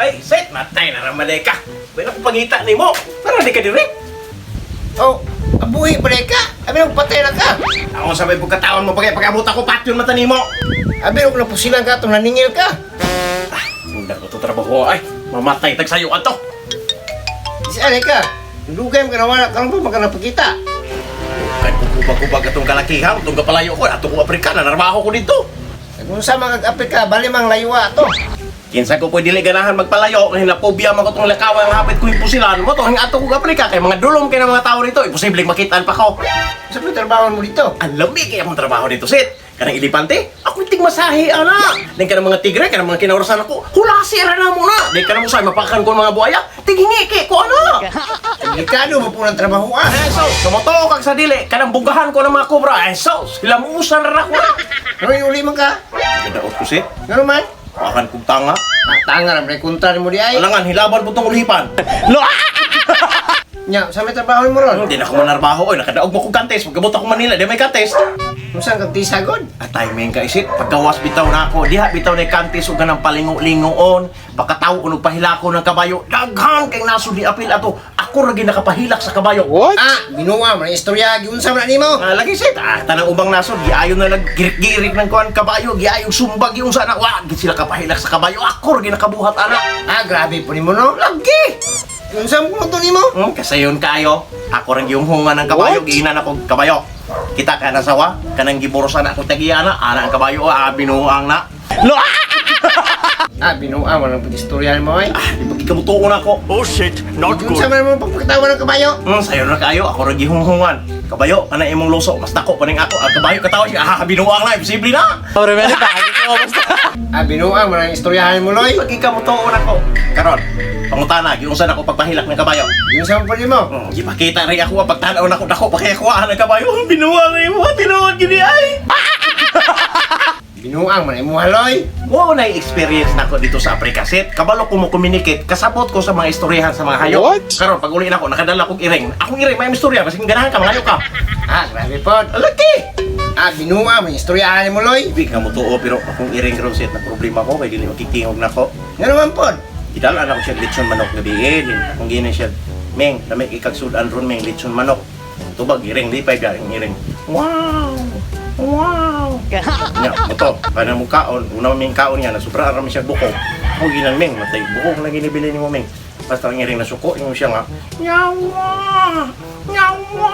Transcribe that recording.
Ay, set, matay na naman ka. May nakapangita ni mo. Para di ka diri. Oh, abuhi pa ka. Abi nang patay na ka. Ako sabay pagkatawan mo pag-abot ako patyon mata ni mo. Abi nang pusilang ka itong naningil ka. Hindi ko ito trabaho ay. Mamatay tag sayo ato. Isa ka. Dugay mo ka naman. Karoon pa magkanapagkita. Kahit kubag-kubag atong kalakihan, itong kapalayo ko, atong ko Afrikana, narbaho ko dito. Kung sa mga Afrika, bali mang laywa to. Kinsa ko pwede ganahan magpalayo, kaya napobya man ko itong lakawan, ang hapit ko imposilan mo, itong ato ko Afrika, kaya mga dulong kayo ng mga tao rito, imposibleng makitaan pa ko. Sa trabaho mo dito? Ang lamig kaya akong trabaho dito, Sid. Kanang ilipante, ako iting masahe, ana. Dahil ka ng mga tigre, ka ng mga kinaurasan ako, hulasira na muna. Dahil ka ng musay, mapakan ko ng mga buhaya, tigingiki ko, ana. Delikado mo po ng trabaho So, sumoto kag sa dili, kanang bugahan ko ng mga kobra. So, sila muusan na ako. Ano yung uli man ka? Gadaot ko, Sid. Ano man? Pakan kong tanga. Tanga na, may kontra mo di ay. Alangan, hilaban po itong ulipan. Nya, sa may trabaho mo ron? Hindi na ako manarbaho, oy. Nakadaog mo kong kantes. Pagkabot ako Manila, di may kantes. Kung saan kang tisagod? At timing ka isip, paggawas bitaw na ako, diha bitaw na kantis o ganang palingo-lingoon, pagkataw unog pahila ko ng kabayo, daghan kay naso di apil ato, ako ragi nakapahilak sa kabayo. What? Ah, binuwa mo na istorya, giunsa man nimo. Lagi sit, tanang ubang naso, giayon na naggirik-girik ng kuhan kabayo, giayong sumbag yung sana, wag sila kapahilak sa kabayo, ako ragi nakabuhat anak. Ah, grabe po nimo no. Lagi! Unsa mo to nimo? Kasayon kayo, ako rin yung hunga ng kabayo, giinan ako kabayo. Kita ka nasawa, kanang giburosan ako tagiyana, ana ang kabayo, binuang na. Ah, binuwa mo ng istorya mo ay. Di ba kikabutuon ako? Oh shit, not Unsa good. man mo pagkatawa ng kabayo? Sayo na kayo, ako rin gihunghungan. Kabayo, kana imong luso, mas dako pa rin ako. Ang kabayo katawa siya, binuang na, imposible na. Ah, binuwa mo ng istoryahan mo loy. Pagkikabutuon ako. Karon, pangutana, giunsan ako pagpahilak ng kabayo. Unsa mo pwede mo? Gipakita rin ako, pagtanaw na ako, dako, pakiyakuhaan ng kabayo. Binuang na mo, tinuod gini ay. Binuang man imo haloy. Wow, na-experience na ako dito sa Africa, Sit. Kabalo ko mo communicate, kasabot ko sa mga istoryahan sa mga hayop. What? Karon, pag uli na ako, nakadala kong iring. Akong iring, may istorya, kasi ganahan ka, mga hayop ka. Ah, grabe po. Alaki! Ah, binuwa mo istoryahan mo loy. Ibig nga mo tuo, pero akong iring karon, Sit, na problema ko, kaya dili makikingog na ko. Nga naman po. Idalaan ako siya lechon manok gabi kung gini siya, Meng, dami ikagsudan ron, Meng, lechon manok. Tubag, iring, lipay ka, iring. Wow! Wow! Nya, ito, para mo kaon, una mong kaon niya, nasubra rami siya buko. Ako ginang, Meng, matay, buko na ginibili ni mo, Meng. Basta ang iring na suko, yung siya nga, Nyawa! Nyawa!